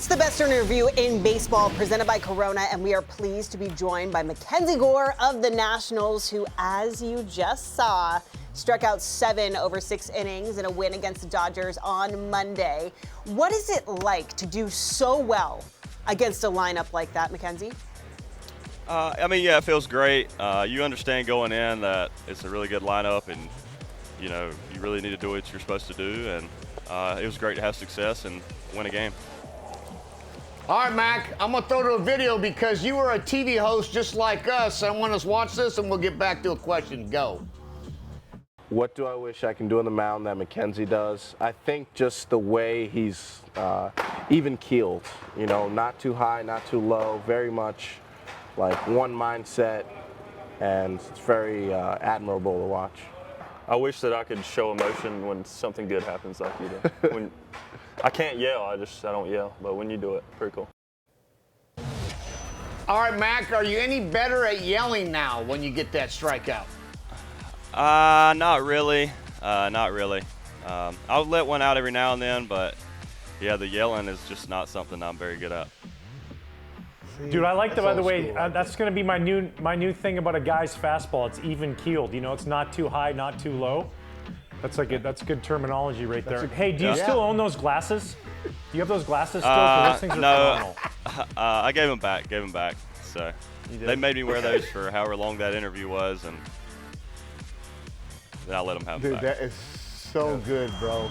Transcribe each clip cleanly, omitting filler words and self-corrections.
It's the best interview in baseball presented by Corona, and we are pleased to be joined by MacKenzie Gore of the Nationals, who, as you just saw, struck out 7 over 6 innings in a win against the Dodgers on Monday. What is it like to do so well against a lineup like that, MacKenzie? Yeah, it feels great. You understand going in that it's a really good lineup, and you really need to do what you're supposed to do. And it was great to have success and win a game. All right, Mac, I'm going to throw to a video because you were a TV host just like us. I want us to watch this, and we'll get back to a question. Go. What do I wish I can do on the mound that MacKenzie does? I think just the way he's even-keeled, not too high, not too low, very much like one mindset, and it's very admirable to watch. I wish that I could show emotion when something good happens like you do. I can't yell, I don't yell, but when you do it, pretty cool. All right, Mac, are you any better at yelling now when you get that strikeout? Not really. I'll let one out every now and then, but yeah, the yelling is just not something I'm very good at. Dude, I like that, by the way. That's going to be my new thing about a guy's fastball. It's even keeled. It's not too high, not too low. That's good terminology right there. Hey, do you still own those glasses? Do you have those glasses still? Those things are phenomenal. I gave them back. So they made me wear those for however long that interview was, and then I let them have them back. Dude, that is so good, bro.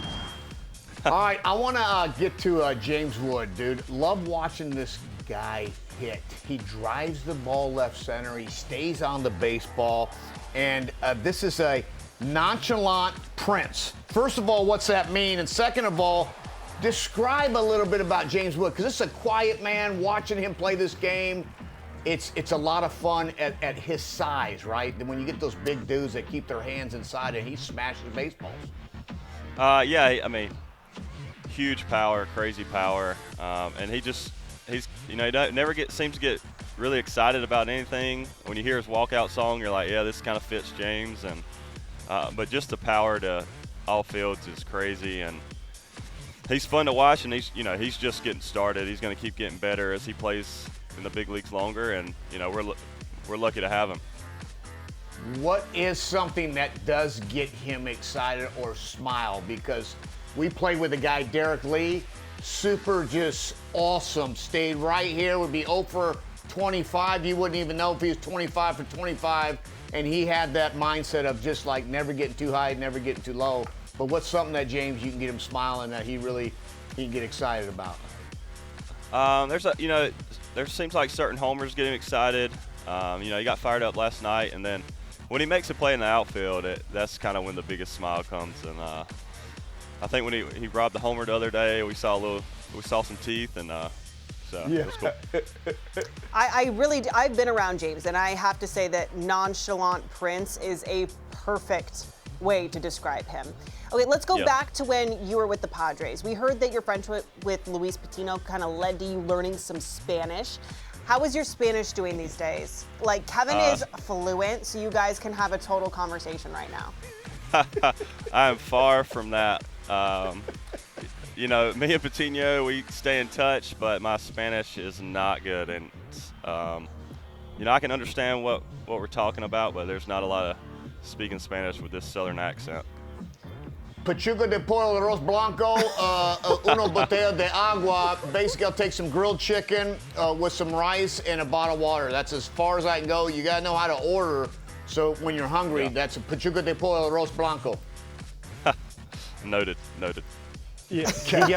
All right, I want to get to James Wood, dude. Love watching this guy hit. He drives the ball left center. He stays on the baseball. And this is a nonchalant Prince. First of all, what's that mean? And second of all, describe a little bit about James Wood, because this is a quiet man. Watching him play this game, it's a lot of fun at his size, right? When you get those big dudes that keep their hands inside and he smashes baseballs. Huge power, crazy power, and he seems to get really excited about anything. When you hear his walkout song, you're like, yeah, this kind of fits James. And but just the power to all fields is crazy, and he's fun to watch. And he's just getting started. He's going to keep getting better as he plays in the big leagues longer, and we're lucky to have him. What is something that does get him excited or smile? Because we played with a guy, Derek Lee, super, just awesome. Stayed right here, would be 0 for 25. You wouldn't even know if he was 25 for 25. And he had that mindset of just like never getting too high, never getting too low. But what's something that, James, you can get him smiling that he can get excited about? There seems like certain homers get him excited. He got fired up last night, and then when he makes a play in the outfield, that's kind of when the biggest smile comes. And I think when he robbed the homer the other day, we saw some teeth, and it was cool. I've been around James, and I have to say that nonchalant Prince is a perfect way to describe him. Okay, let's go back to when you were with the Padres. We heard that your friendship with Luis Patino kind of led to you learning some Spanish. How is your Spanish doing these days? Like, Kevin is fluent, so you guys can have a total conversation right now. I am far from that. Me and Patino, we stay in touch, but my Spanish is not good. And, I can understand what we're talking about, but there's not a lot of speaking Spanish with this southern accent. Pechuga de pollo de arroz blanco, una botella de agua. Basically, I'll take some grilled chicken with some rice and a bottle of water. That's as far as I can go. You got to know how to order. So when you're hungry, that's a pechuga de pollo de arroz blanco. Noted. Yeah,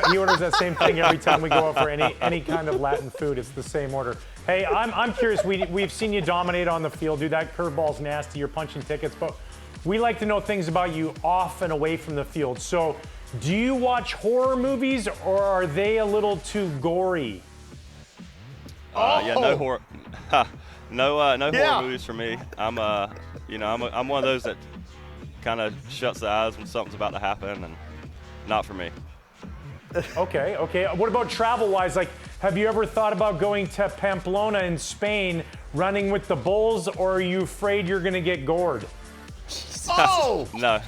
he orders that same thing every time we go out for any kind of Latin food. It's the same order. Hey, I'm curious. We've seen you dominate on the field, dude. That curveball's nasty. You're punching tickets, but we like to know things about you off and away from the field. So, do you watch horror movies, or are they a little too gory? No horror. No horror movies for me. I'm one of those that kind of shuts the eyes when something's about to happen, and not for me. Okay. What about travel-wise? Like, have you ever thought about going to Pamplona in Spain, running with the Bulls, or are you afraid you're going to get gored? Oh! No.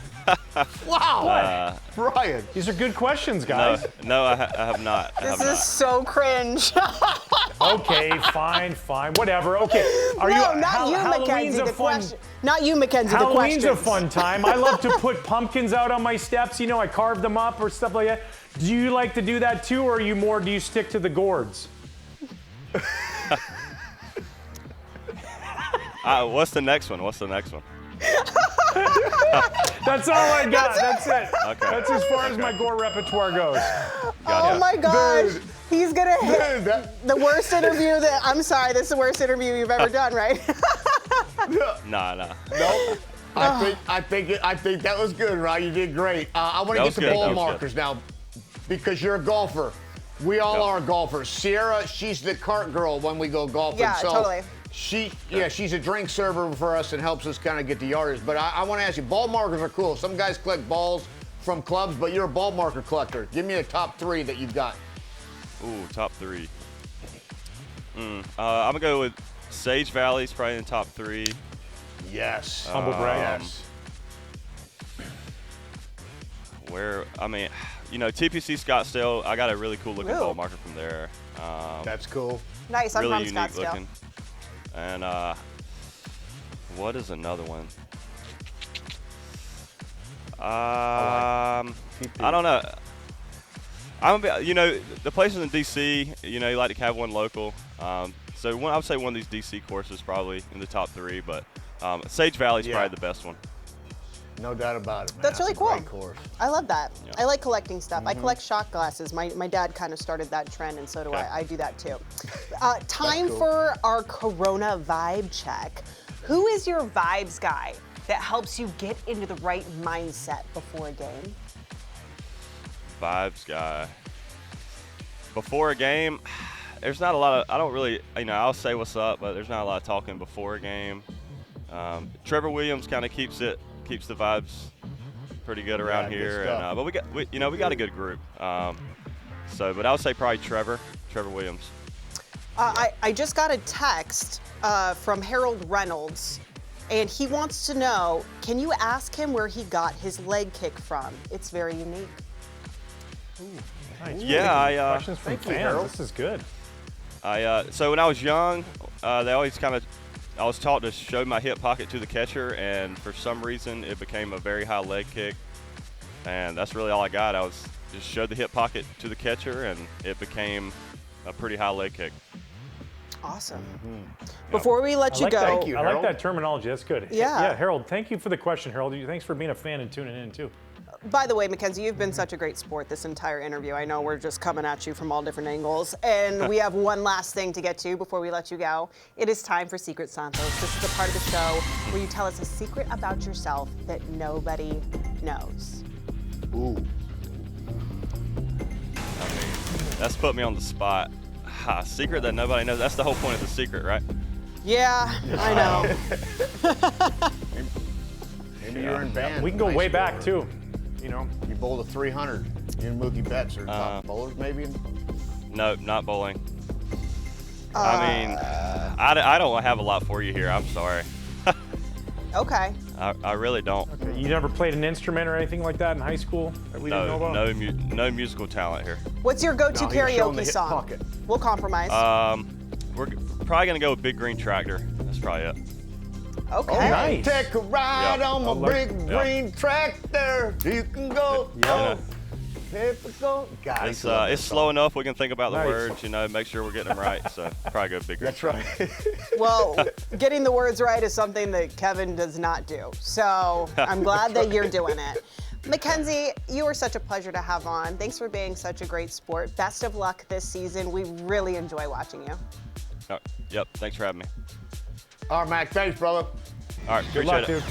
Wow. Ryan. These are good questions, guys. No, I have not. This is so cringe. Okay, fine, whatever. Okay, not you, Mackenzie. The question. Not you, Mackenzie. The Halloween's questions. a fun time. I love to put pumpkins out on my steps. You know, I carve them up or stuff like that. Do you like to do that too, or do you stick to the gourds? What's the next one? That's all I got. That's it. Okay. That's as far as my gore repertoire goes. Oh my gosh. Dude. He's gonna hit the worst interview that. I'm sorry. This is the worst interview you've ever done, right? Nah. Nope. I think that was good, Ryan. You did great. I want to get the ball markers now, because you're a golfer. We all are golfers. Siera, she's the cart girl when we go golfing. Yeah, so totally. She's a drink server for us and helps us kind of get the yardage. But I want to ask you, ball markers are cool. Some guys collect balls from clubs, but you're a ball marker collector. Give me a top 3 that you've got. Ooh, top 3. I'm gonna go with Sage Valley's probably in the top 3. Yes. Humble brag. Yes. TPC Scottsdale, I got a really cool looking ball marker from there. That's cool. Nice. I'm really from unique Scottsdale. looking. And what is another one? I don't know. The places in DC, you like to have one local. So I would say one of these DC courses probably in the top 3, but Sage Valley's probably the best one. No doubt about it, man. That's really cool. A great course. I love that. Yeah. I like collecting stuff. I collect shot glasses. My dad kind of started that trend, and so do I. I do that too. Time for our Corona vibe check. Who is your vibes guy that helps you get into the right mindset before a game? Vibes guy. Before a game, there's not a lot of, I don't really, I'll say what's up, but there's not a lot of talking before a game. Trevor Williams kind of keeps the vibes pretty good around here, and but we got a good group. But I would say probably Trevor Williams. I just got a text from Harold Reynolds, and he wants to know, can you ask him where he got his leg kick from? It's very unique. Ooh, nice. Yeah, questions from fans. This is good. So when I was young, they always I was taught to show my hip pocket to the catcher, and for some reason it became a very high leg kick, and that's really all I got. I was just showed the hip pocket to the catcher, and it became a pretty high leg kick. Awesome. Before we let you go, Thank you, I Harold. like that terminology. That's good. Yeah. Harold, thank you for the question, Harold. Thanks for being a fan and tuning in too. by the way, Mackenzie, you've been such a great sport this entire interview. I know we're just coming at you from all different angles. And we have one last thing to get to before we let you go. It is time for Secret Santos. This is the part of the show where you tell us a secret about yourself that nobody knows. Ooh. I mean, that's put me on the spot. Secret that nobody knows. That's the whole point of the secret, right? Yeah, I know. Maybe you're in band. We can go way back too. You know, You bowled a 300. You and Mookie Betts are top bowlers, maybe. No, not bowling. I mean, I don't have a lot for you here. I'm sorry. Okay. I really don't. you never played an instrument or anything like that in high school that we didn't know about? No musical talent here. What's your go-to No, you're showing the karaoke hip song? pocket. We'll compromise. We're probably gonna go with Big Green Tractor. That's probably it. Okay. Nice. Take a ride Yep. on my big green tractor. You can go. Yeah. Typical. God, It's slow enough. We can think about the Nice. words. Make sure we're getting them right. So probably go Big Green. That's right. Well, getting the words right is something that Kevin does not do. So I'm glad that you're doing it. Mackenzie, you were such a pleasure to have on. Thanks for being such a great sport. Best of luck this season. We really enjoy watching you. Yep. Thanks for having me. All right, Mac. Thanks, brother. All right. Good Appreciate luck, it. dude.